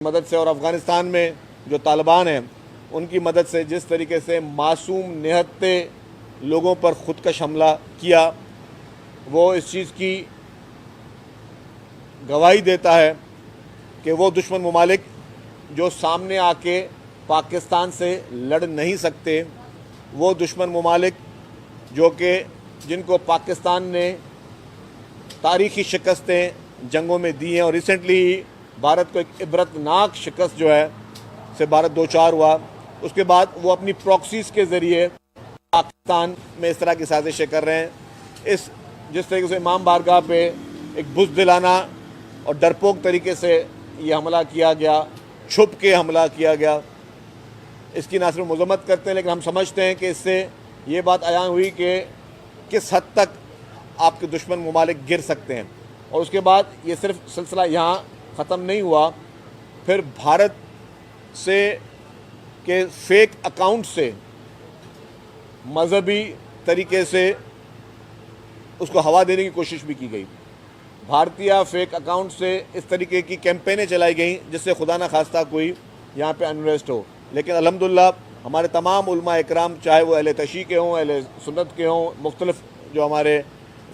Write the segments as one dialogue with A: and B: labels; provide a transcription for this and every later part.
A: मदद से और अफ़गानिस्तान में जो तालिबान हैं उनकी मदद से जिस तरीके से मासूम निहत्ते लोगों पर ख़ुदकश हमला किया, वो इस चीज़ की गवाही देता है कि वो दुश्मन ममालिक जो सामने आके पाकिस्तान से लड़ नहीं सकते, वो दुश्मन ममालिक जो कि जिनको पाकिस्तान ने तारीख़ी शिकस्तें जंगों में दी हैं और रिसेंटली भारत को एक इबरतनाक शिकस्त जो है से भारत दो चार हुआ, उसके बाद वो अपनी प्रॉक्सीज़ के ज़रिए पाकिस्तान में इस तरह की साजिशें कर रहे हैं। जिस तरीके से इमाम बारगाह पे एक बुज़दिलाना और डरपोक तरीके से ये हमला किया गया, छुप के हमला किया गया, इसकी ना सिर्फ मज़म्मत करते हैं लेकिन हम समझते हैं कि इससे ये बात आया हुई कि किस हद तक आपके दुश्मन ममालिक गिर सकते हैं। और उसके बाद ये सिर्फ सिलसिला यहाँ ख़त्म नहीं हुआ, फिर भारत से के फेक अकाउंट से मजहबी तरीके से उसको हवा देने की कोशिश भी की गई। भारतीय फेक अकाउंट से इस तरीके की कैंपेनें चलाई गई जिससे खुदा न खास्ता कोई यहाँ पे अनरेस्ट हो। लेकिन अल्हम्दुलिल्लाह हमारे तमाम उलमा इकराम, चाहे वो अहले तशी के हों, अहले सुन्नत के हों, मुख्तलिफ जो हमारे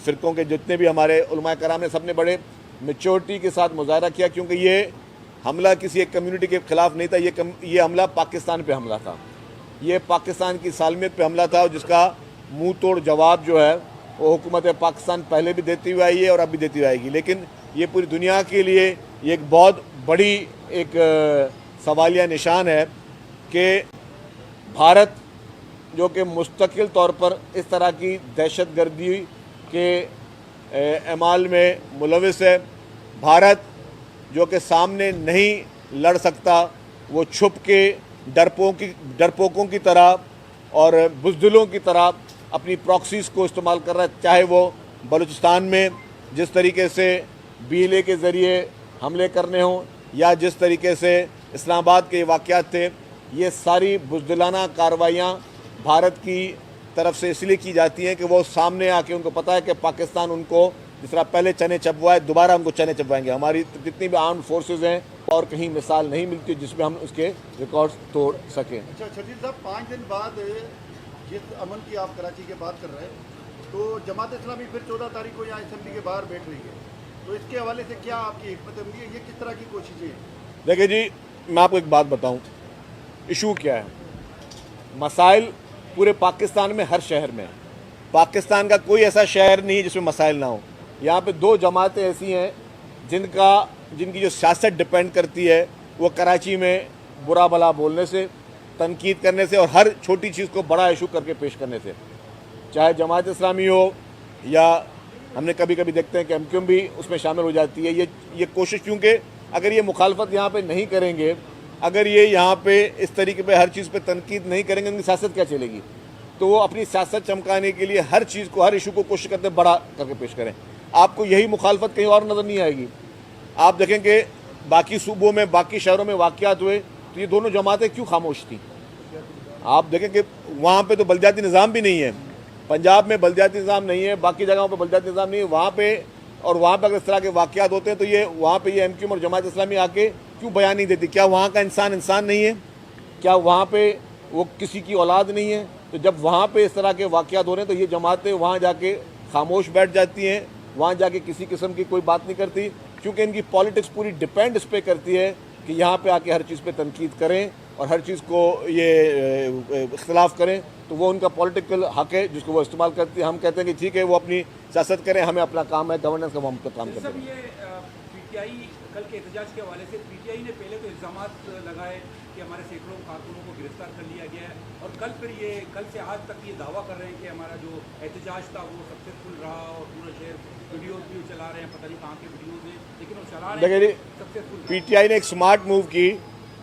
A: फ़िरक़ों के जितने भी हमारे उलमा इकराम ने, सब ने बड़े मैच्योरिटी के साथ मुजाहरा किया, क्योंकि ये हमला किसी एक कम्युनिटी के ख़िलाफ़ नहीं था। ये हमला पाकिस्तान पे हमला था, ये पाकिस्तान की सालमियत पे हमला था, और जिसका मुंह तोड़ जवाब जो है वो हुकूमत पाकिस्तान पहले भी देती हुई आई है और अब भी देती हुई आएगी। लेकिन ये पूरी दुनिया के लिए ये एक बहुत बड़ी एक सवालिया निशान है कि भारत जो कि मुस्तकिल तौर पर इस तरह की दहशतगर्दी के अमाल में मुलविस है, भारत जो कि सामने नहीं लड़ सकता, वो छुप के डरपोकों की तरह और बुज़दिलों की तरह अपनी प्रॉक्सीज़ को इस्तेमाल कर रहा है। चाहे वो बलूचिस्तान में जिस तरीके से BLA के ज़रिए हमले करने हों, या जिस तरीके से इस्लामाबाद के वाक़यात थे, ये सारी बुज़दिलाना कार्रवाइयाँ भारत की तरफ से इसलिए की जाती हैं कि वो सामने आके उनको पता है कि पाकिस्तान उनको जिस तरह पहले चने चबवाए दोबारा हमको चने चबवाएंगे। हमारी जितनी भी आर्म्ड फोर्सेस हैं और कहीं मिसाल नहीं मिलती जिसमें हम उसके रिकॉर्ड्स तोड़ सकें।
B: अच्छा शकील साहब, 5 दिन बाद जिस अमन की आप कराची की बात कर रहे हैं, तो जमात इस्लामी फिर 14 तारीख को यहाँ असेंबली के बाहर बैठ रही है, तो इसके हवाले से क्या आपकी हिकमत अमली है, ये किस तरह की कोशिशें हैं?
A: देखिए जी, मैं आपको एक बात बताऊँ, इशू क्या है। मसाइल पूरे पाकिस्तान में हर शहर में, पाकिस्तान का कोई ऐसा शहर नहीं जिसमें मसाइल ना हो। यहाँ पे 2 जमातें ऐसी हैं जिनकी जो सियासत डिपेंड करती है वो कराची में बुरा भला बोलने से, तनकीद करने से और हर छोटी चीज़ को बड़ा इशू करके पेश करने से, चाहे जमात इस्लामी हो या हमने कभी कभी देखते हैं कि MQM भी उसमें शामिल हो जाती है। ये कोशिश, क्योंकि अगर ये मुखालफत यहाँ पे नहीं करेंगे, अगर ये यहाँ पे इस तरीके पे हर चीज़ पे तनकीद नहीं करेंगे, उनकी सियासत क्या चलेगी? तो वो अपनी सियासत चमकाने के लिए हर चीज़ को, हर इशू को कोशिश करते बड़ा करके पेश करें। आपको यही मुखालफत कहीं और नज़र नहीं आएगी। आप देखेंगे बाकी सूबों में, बाकी शहरों में वाक़यात हुए तो ये दोनों जमातें क्यों खामोश थी? आप देखें कि वहाँ पे तो बलदियाती निज़ाम भी नहीं है, पंजाब में बलदियाती निज़ाम नहीं है, बाकी जगहों पे बलदियाती निज़ाम नहीं है, वहाँ पे अगर इस तरह के वाक़यात होते हैं तो ये वहाँ पे ये MQM और जमात इस्लामी आके क्यों बयान नहीं देती? क्या वहाँ का इंसान नहीं है? क्या वहाँ पे वो किसी की औलाद नहीं है? तो जब वहाँ पे इस तरह के वाक़यात हो रहे हैं तो ये जमातें वहाँ जाके खामोश बैठ जाती हैं, वहाँ जाके किसी किस्म की कोई बात नहीं करती, क्योंकि इनकी पॉलिटिक्स पूरी डिपेंड इस पर करती है कि यहाँ पे आके हर चीज़ पे तनकीद करें और हर चीज़ को ये इख्तिलाफ करें। तो वो उनका पॉलिटिकल हक है जिसको वो इस्तेमाल करती है। हम कहते हैं कि ठीक है, वो अपनी सियासत करें, हमें अपना काम है, गवर्नेंस का हम तो काम करते हैं।
C: PTI कल के एहतजाज के हवाले से PTI ने पहले तो इल्ज़ामात लगाए कि हमारे सैकड़ों कारकुनों को गिरफ्तार कर लिया गया है, और कल से आज तक ये दावा कर रहे हैं कि हमारा जो एहतजाज था वो सक्सेसफुल रहा और पूरा शहर वीडियोज भी चला रहे हैं, पता नहीं कहाँ के वीडियोज हैं, लेकिन वो चला रहे हैं सक्सेसफुल।
A: PTI ने एक स्मार्ट मूव की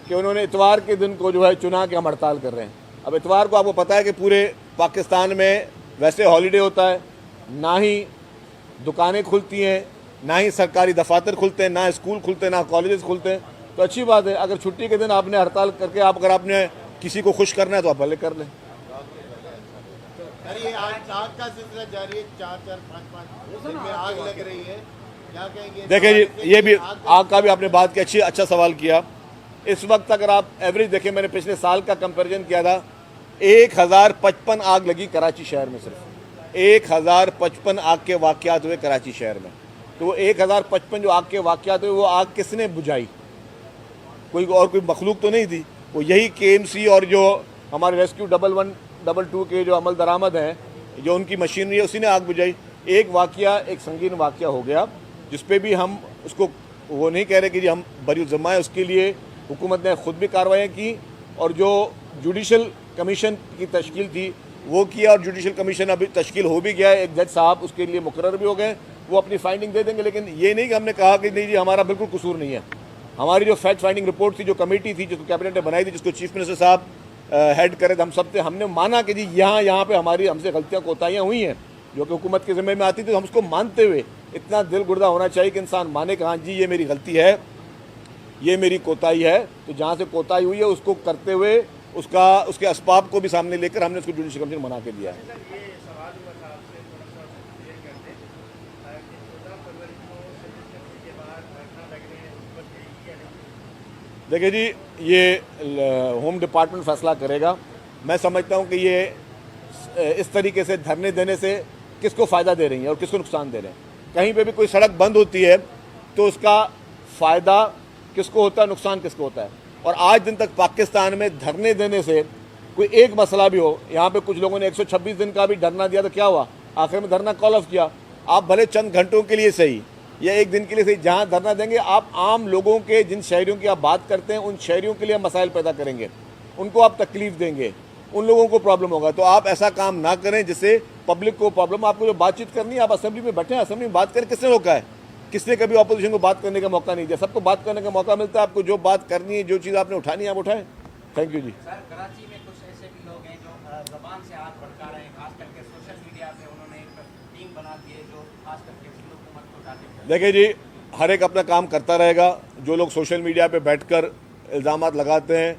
A: कि उन्होंने इतवार के दिन को जो है चुना कि हम हड़ताल कर रहे हैं। अब इतवार को आपको पता है कि पूरे पाकिस्तान में वैसे हॉलीडे होता है, ना ही दुकानें खुलती हैं, ना ही सरकारी दफातर खुलते हैं, ना स्कूल खुलते हैं, ना कॉलेजेस खुलते हैं। तो अच्छी बात है, अगर छुट्टी के दिन आपने हड़ताल करके अगर आपने किसी को खुश करना है तो आप भले कर लें।
B: आग का सिलसिला जारी है, 4-4, 5-5 दिन में आग लग रही है, क्या कहेंगे?
A: देखिए जी, ये भी आग का भी आपने बात की, अच्छा सवाल किया। इस वक्त अगर आप एवरेज देखें, मैंने पिछले साल का कंपैरिजन किया था, 1055 आग लगी कराची शहर में, सिर्फ 1055 आग के वाक़यात हुए कराची शहर में। तो वो 1055 जो आग के वाक़यात हुए, वो आग किसने बुझाई? कोई मखलूक तो नहीं थी, वो यही KMC और जो हमारे रेस्क्यू 1112 के जो अमल दरामद हैं, जो उनकी मशीनरी है, उसी ने आग बुझाई। एक वाक़या, एक संगीन वाक़या हो गया, जिस पे भी हम उसको वो नहीं कह रहे कि जी हम बरी ज़िम्मा है, उसके लिए हुकूमत ने ख़ुद भी कार्रवाई की और जो जुडिशल कमीशन की तश्कील थी वो किया, और जुडिशल कमीशन अभी तश्कील हो भी गया है, एक जज साहब उसके लिए मुकर्रर भी हो गए, वो अपनी फाइंडिंग दे देंगे। लेकिन ये नहीं कि हमने कहा कि नहीं जी हमारा बिल्कुल कसूर नहीं है। हमारी जो फैक्ट फाइंडिंग रिपोर्ट थी, जो कमेटी थी, जिसको कैबिनेट ने बनाई थी, जिसको चीफ मिनिस्टर साहब हेड करे थे, हम सब थे, हमने माना कि जी यहाँ पे हमसे गलतियाँ कोताहियाँ हुई हैं जो कि हुकूमत के ज़िम्मे में आती थी। तो हम उसको मानते हुए, इतना दिल गुर्दा होना चाहिए कि इंसान माने कि हाँ जी ये मेरी गलती है, ये मेरी कोताही है। तो जहाँ से कोताही हुई है उसको करते हुए उसके असबाब को भी सामने लेकर हमने उसको जुडिशल कमीशन बना के दिया है। देखिए जी, ये होम डिपार्टमेंट फैसला करेगा। मैं समझता हूँ कि ये इस तरीके से धरने देने से किसको फ़ायदा दे रही हैं और किसको नुकसान दे रहे हैं। कहीं पे भी कोई सड़क बंद होती है तो उसका फ़ायदा किसको होता है, नुकसान किसको होता है। और आज दिन तक पाकिस्तान में धरने देने से कोई एक मसला भी हो, यहाँ पे कुछ लोगों ने 126 दिन का भी धरना दिया तो क्या हुआ, आखिर में धरना कॉल ऑफ किया। आप भले चंद घंटों के लिए सही या एक दिन के लिए सही जहाँ धरना देंगे, आप आम लोगों के, जिन शहरियों की आप बात करते हैं, उन शहरियों के लिए मसाइल पैदा करेंगे, उनको आप तकलीफ़ देंगे, उन लोगों को प्रॉब्लम होगा। तो आप ऐसा काम ना करें जिससे पब्लिक को प्रॉब्लम। आपको जो बातचीत करनी है, आप असेंबली में बैठे हैं, असेंबली में बात करें। किसने रोका है? किसने कभी अपोजिशन को बात करने का मौका नहीं दिया? सबको बात करने का मौका मिलता है। आपको जो बात करनी है, जो चीज़ आपने उठानी है, आप उठाएं। थैंक यू जी।
D: सर, कराची में कुछ ऐसे भी लोग हैं जो ज़बान से हाथ भड़का रहे हैं, खास करके सोशल मीडिया पे उन्होंने एक टीम बना दी है जो खास करके हुकूमत को टारगेट कर।
A: देखिए जी, हर एक अपना काम करता रहेगा। जो लोग सोशल मीडिया पे बैठकर इल्ज़ामात लगाते हैं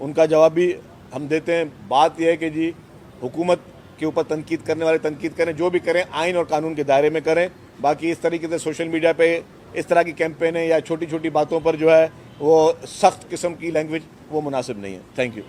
A: उनका जवाब भी हम देते हैं। बात यह है कि जी हुकूमत के ऊपर तनकीद करने वाले तनकीद करें, जो भी करें आइन और कानून के दायरे में करें। बाकी इस तरीके से सोशल मीडिया पे इस तरह की कैंपेनें या छोटी छोटी बातों पर जो है वो सख्त किस्म की लैंग्वेज वो मुनासिब नहीं है। Thank you.